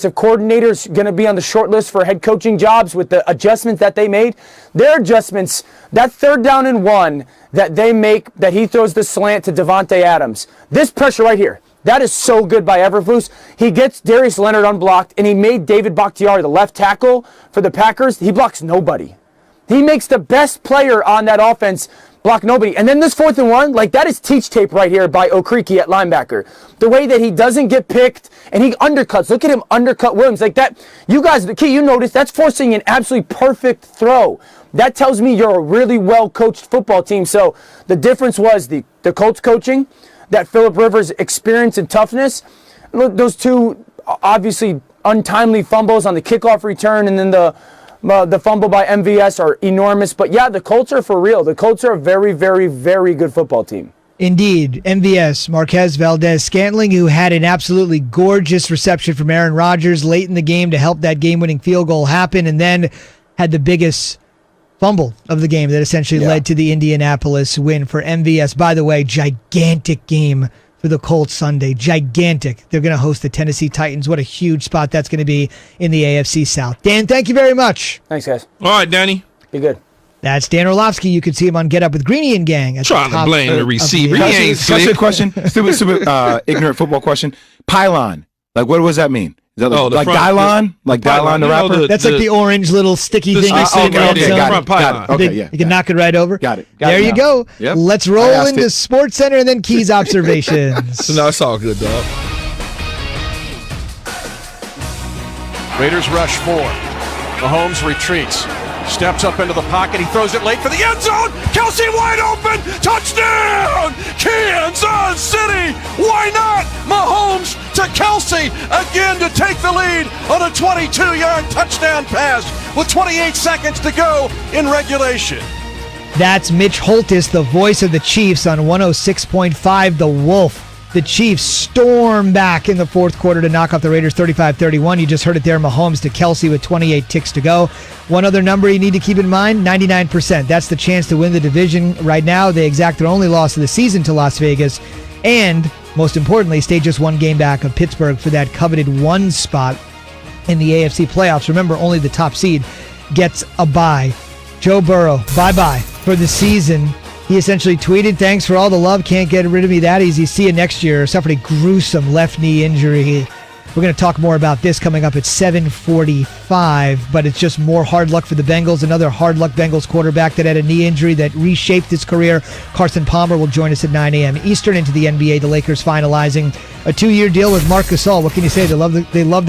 coordinators going to be on the short list for head coaching jobs with the adjustments that they made. Their adjustments, that 3rd down and 1 that they make, that he throws the slant to Devontae Adams. This pressure right here, that is so good by Eberflus. He gets Darius Leonard unblocked, and he made David Bakhtiari, the left tackle for the Packers. He blocks nobody. He makes the best player on that offense block nobody. And then this 4th and 1, like that is teach tape right here by Okriki at linebacker. The way that he doesn't get picked and he undercuts. Look at him undercut Williams like that. You guys, the key, you notice that's forcing an absolutely perfect throw. That tells me you're a really well-coached football team. So the difference was the Colts coaching, that Phillip Rivers' experience and toughness. Look, those two obviously untimely fumbles on the kickoff return and then the fumble by MVS are enormous. But yeah, the Colts are for real. The Colts are a very, very, very good football team. Indeed, MVS, Marquez Valdez-Scantling, who had an absolutely gorgeous reception from Aaron Rodgers late in the game to help that game-winning field goal happen, and then had the biggest fumble of the game that essentially led to the Indianapolis win for MVS. By the way, gigantic game for the Colts Sunday. Gigantic. They're going to host the Tennessee Titans. What a huge spot that's going to be in the AFC South. Dan, thank you very much. Thanks, guys. All right, Danny. Be good. That's Dan Orlovsky. You can see him on Get Up with Greeny and Gang. Trying to blame the receiver. He ain't Can I ask you a slick. question? Stupid, ignorant football question. Pylon. Like, what does that mean? Is that Oh, the like front- Dylon? Like Dylon, the You know, rapper? That's like the orange little sticky thing you see in the end okay, zone. got Front it. Got pylon. it. Okay, yeah. You can knock it right over. Got it. There you go. Yep. Let's I roll asked into it. Sports Center and then Keys observations. No, it's all good, dog. Raiders rush 4. Mahomes retreats. Steps up into the pocket. He throws it late for the end zone. Kelsey wide open. Touchdown! Kansas City! Why not? Mahomes to Kelsey again to take the lead on a 22-yard touchdown pass with 28 seconds to go in regulation. That's Mitch Holtis, the voice of the Chiefs on 106.5 The Wolf. The Chiefs storm back in the fourth quarter to knock off the Raiders 35-31. You just heard it there, Mahomes to Kelsey with 28 ticks to go. One other number you need to keep in mind, 99%. That's the chance to win the division right now. They exact their only loss of the season to Las Vegas. And, most importantly, stay just one game back of Pittsburgh for that coveted 1 spot in the AFC playoffs. Remember, only the top seed gets a bye. Joe Burrow, bye-bye for the season. He essentially tweeted, "Thanks for all the love. Can't get rid of me that easy. See you next year." Suffered a gruesome left knee injury. We're going to talk more about this coming up at 7:45, but it's just more hard luck for the Bengals. Another hard luck Bengals quarterback that had a knee injury that reshaped his career. Carson Palmer will join us at 9 a.m. Eastern into the NBA. The Lakers finalizing a 2-year deal with Marc Gasol. What can you say? They love the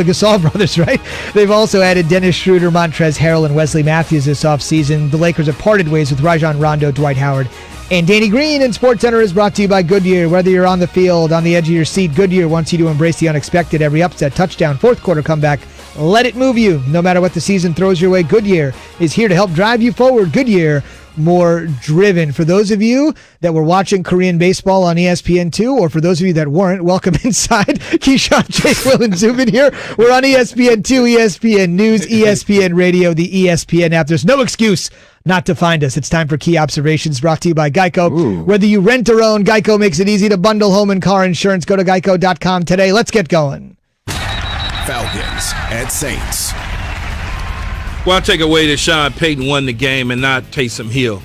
Gasol brothers, right? They've also added Dennis Schroeder, Montrezl Harrell, and Wesley Matthews this offseason. The Lakers have parted ways with Rajon Rondo, Dwight Howard, and Danny Green. And SportsCenter is brought to you by Goodyear. Whether you're on the field, on the edge of your seat, Goodyear wants you to embrace the unexpected. Every upset, touchdown, fourth quarter comeback, let it move you. No matter what the season throws your way, Goodyear is here to help drive you forward. Goodyear, more driven. For those of you that were watching Korean baseball on ESPN2, or for those of you that weren't, welcome inside. Keyshawn, Jake, Will, and Zubin here. We're on ESPN2, ESPN News, ESPN Radio, the ESPN app. There's no excuse not to find us. It's time for Key Observations, brought to you by Geico. Ooh. Whether you rent or own, Geico makes it easy to bundle home and car insurance. Go to geico.com today. Let's get going. Falcons at Saints. Well, I take away that Sean Payton won the game and not Taysom Hill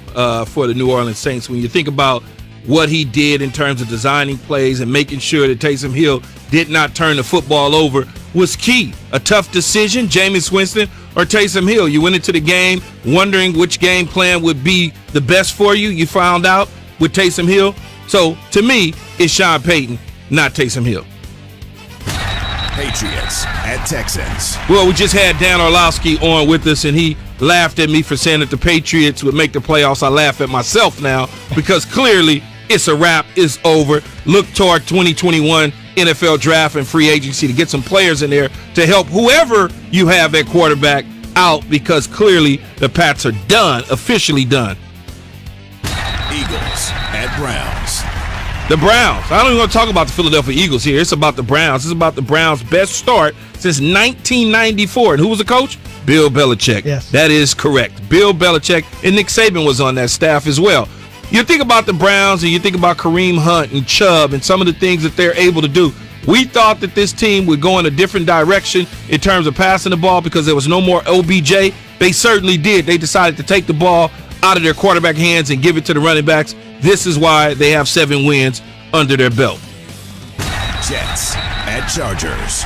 for the New Orleans Saints. When you think about what he did in terms of designing plays and making sure that Taysom Hill did not turn the football over was key. A tough decision, Jameis Winston or Taysom Hill. You went into the game wondering which game plan would be the best for you. You found out with Taysom Hill. So, to me, it's Sean Payton, not Taysom Hill. Patriots at Texans. Well, we just had Dan Orlovsky on with us, and he laughed at me for saying that the Patriots would make the playoffs. I laugh at myself now because clearly it's a wrap. It's over. Look toward 2021 NFL draft and free agency to get some players in there to help whoever you have at quarterback out, because clearly the Pats are done, officially done. Eagles at Browns. The Browns. I don't even want to talk about the Philadelphia Eagles here. It's about the Browns. It's about the Browns' best start since 1994. And who was the coach? Bill Belichick. Yes. That is correct. Bill Belichick, and Nick Saban was on that staff as well. You think about the Browns and you think about Kareem Hunt and Chubb and some of the things that they're able to do. We thought that this team would go in a different direction in terms of passing the ball because there was no more OBJ. They certainly did. They decided to take the ball out of their quarterback hands and give it to the running backs. This is why they have 7 wins under their belt. Jets at Chargers.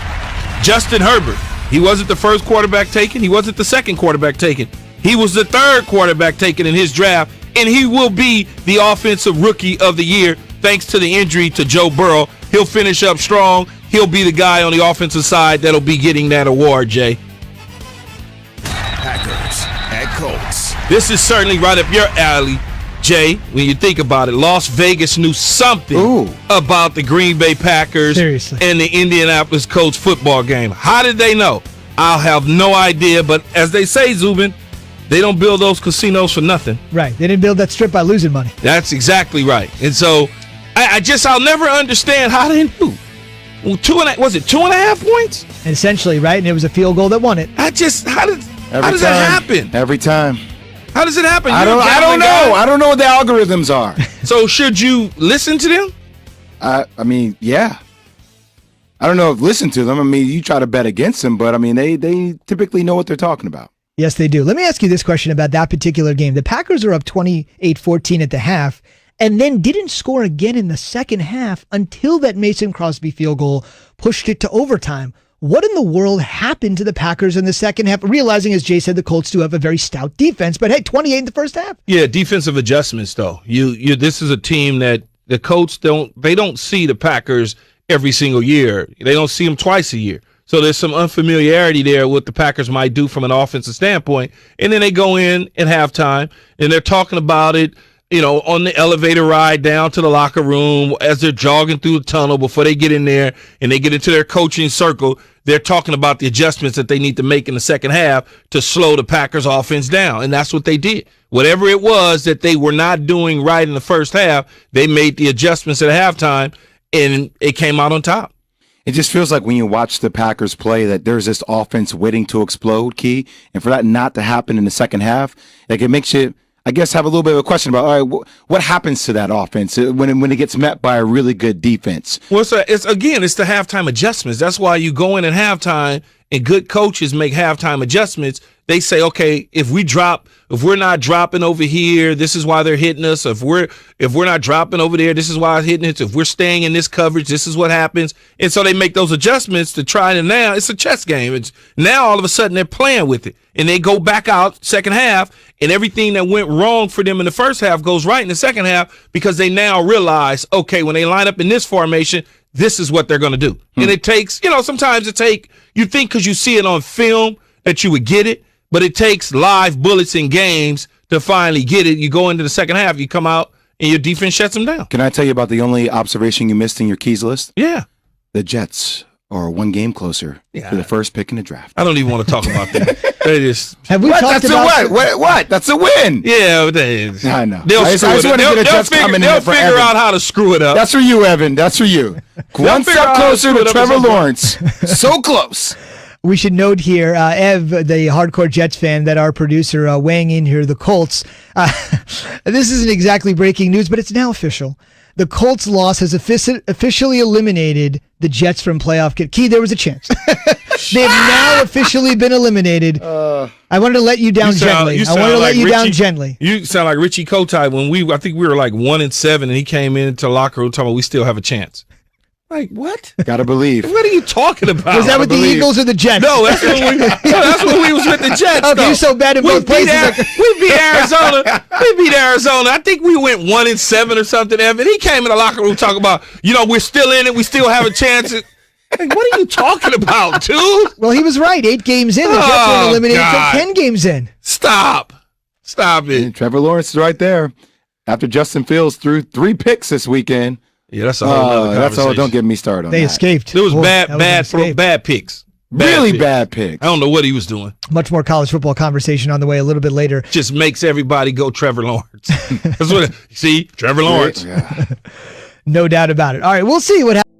Justin Herbert, he wasn't the first quarterback taken. He wasn't the second quarterback taken. He was the third quarterback taken in his draft, and he will be the offensive rookie of the year thanks to the injury to Joe Burrow. He'll finish up strong. He'll be the guy on the offensive side that'll be getting that award, Jay. Packers at Colts. This is certainly right up your alley, Jay, when you think about it. Las Vegas knew something about the Green Bay Packers Seriously. and the Indianapolis Colts football game. How did they know? I'll have no idea, but as they say, Zubin, they don't build those casinos for nothing. Right. They didn't build that strip by losing money. That's exactly right. And so I'll never understand how they knew. Well, 2.5 points? And essentially, right? And it was a field goal that won it. How does that happen? Every time. How does it happen? I don't know. I don't know what the algorithms are. So should you listen to them? I mean, yeah. I don't know if listen to them. I mean, you try to bet against them, but I mean, they typically know what they're talking about. Yes, they do. Let me ask you this question about that particular game. The Packers are up 28-14 at the half and then didn't score again in the second half until that Mason Crosby field goal pushed it to overtime. What in the world happened to the Packers in the second half? Realizing, as Jay said, the Colts do have a very stout defense, but hey, 28 in the first half. Yeah, defensive adjustments, though. This is a team that the Colts don't see the Packers every single year. They don't see them twice a year. So there's some unfamiliarity there what the Packers might do from an offensive standpoint. And then they go in at halftime and they're talking about it, on the elevator ride down to the locker room as they're jogging through the tunnel before they get in there and they get into their coaching circle. They're talking about the adjustments that they need to make in the second half to slow the Packers offense down. And that's what they did. Whatever it was that they were not doing right in the first half, they made the adjustments at halftime and it came out on top. It just feels like when you watch the Packers play that there's this offense waiting to explode, Key, and for that not to happen in the second half, like it makes you, I guess, have a little bit of a question about, all right, what happens to that offense when it gets met by a really good defense? Well, it's the halftime adjustments. That's why you go in at halftime and good coaches make halftime adjustments. They say, okay, if we're not dropping over here, this is why they're hitting us. If we're not dropping over there, this is why it's hitting us. If we're staying in this coverage, this is what happens. And so they make those adjustments to try to now it's a chess game. It's now all of a sudden they're playing with it. And they go back out second half and everything that went wrong for them in the first half goes right in the second half because they now realize, okay, when they line up in this formation, this is what they're going to do. And it takes, sometimes you think because you see it on film that you would get it. But it takes live bullets in games to finally get it. You go into the second half, you come out, and your defense shuts them down. Can I tell you about the only observation you missed in your keys list? Yeah. The Jets are one game closer to the first pick in the draft. I don't even want to talk about that. They just Have we talked about What? That's a win. Yeah, I know. They'll figure out how to screw it up. That's for you, Evan. That's for you. One step closer to Trevor Lawrence. So close. We should note here, Ev, the hardcore Jets fan, that our producer weighing in here, the Colts. This isn't exactly breaking news, but it's now official. The Colts' loss has officially eliminated the Jets from playoff. Key, there was a chance. They have now officially been eliminated. I wanted to let you down gently. You sound like Richie Kotite when I think we were like 1-7, and he came into the locker room talking about we still have a chance. Like, what? Gotta believe. What are you talking about? Was that with the Eagles or the Jets? No, that's when we was with the Jets. Okay, you're so bad in both places. We beat Arizona. I think we went 1-7 or something, Evan. He came in the locker room talking about, we're still in it. We still have a chance. Like, what are you talking about, dude? Well, he was right. 8 games in. The Jets were eliminated from 10 games in. Stop it. And Trevor Lawrence is right there. After Justin Fields threw 3 picks this weekend. Yeah, that's a whole other conversation. Don't get me started on that. They escaped. It was bad picks. Bad picks. I don't know what he was doing. Much more college football conversation on the way a little bit later. Just makes everybody go Trevor Lawrence. That's what. See, Trevor Lawrence. Yeah. No doubt about it. All right, we'll see what happens.